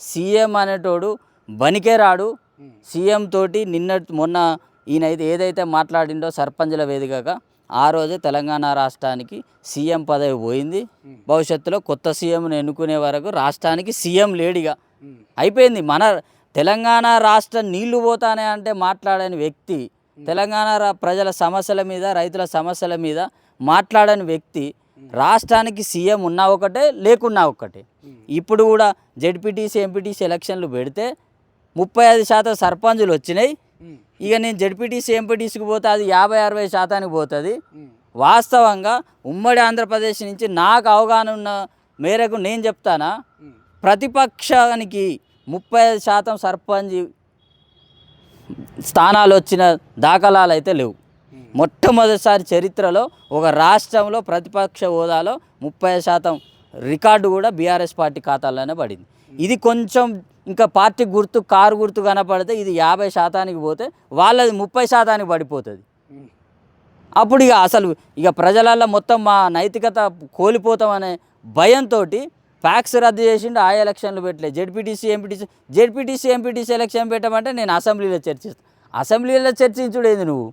CM అనేటోడు బనికే రాడు. CM తోటి మొన్న ఈయనైతే ఏదైతే మాట్లాడిండో సర్పంచుల వేదికగా ఆ రోజే తెలంగాణ రాష్ట్రానికి సీఎం పదవి పోయింది. భవిష్యత్తులో కొత్త సీఎంను ఎన్నుకునే వరకు రాష్ట్రానికి సీఎం లేడిగా అయిపోయింది. మన తెలంగాణ రాష్ట్రం నీళ్లు పోతానే అంటే మాట్లాడని వ్యక్తి, తెలంగాణ ప్రజల సమస్యల మీద, రైతుల సమస్యల మీద మాట్లాడని వ్యక్తి రాష్ట్రానికి సీఎం ఉన్నా ఒకటే, లేకున్నా ఒకటే. ఇప్పుడు కూడా జెడ్పీటీసీ ఎంపీటీసీ ఎలక్షన్లు పెడితే 35% సర్పంచులు వచ్చినాయి. ఇక నేను జెడ్పీటీసీ ఎంపీటీసీకి పోతే అది 50-60% పోతుంది. వాస్తవంగా ఉమ్మడి ఆంధ్రప్రదేశ్ నుంచి నాకు అవగాహన ఉన్న మేరకు నేను చెప్తానా, ప్రతిపక్షానికి 35% సర్పంచ్ స్థానాలు వచ్చిన దాఖలాలు అయితే లేవు. మొట్టమొదటిసారి చరిత్రలో ఒక రాష్ట్రంలో ప్రతిపక్ష హోదాలో 30% రికార్డు కూడా బీఆర్ఎస్ పార్టీ ఖాతాల్లోనే పడింది. ఇది కొంచెం ఇంకా పార్టీ గుర్తు, కారు గుర్తు కనపడితే ఇది 50% పోతే వాళ్ళది 30% పడిపోతుంది. అప్పుడు ఇక అసలు ఇక ప్రజలల్లో మొత్తం మా నైతికత కోల్పోతామనే భయంతో ఫ్యాక్స్ రద్దు చేసిండు. ఆ ఎలక్షన్లు పెట్టలేదు. జెడ్పీటీసీ ఎంపీటీసీ ఎలక్షన్ పెట్టమంటే నేను అసెంబ్లీలో చర్చిస్తాను. అసెంబ్లీలో చర్చించుడేంది నువ్వు?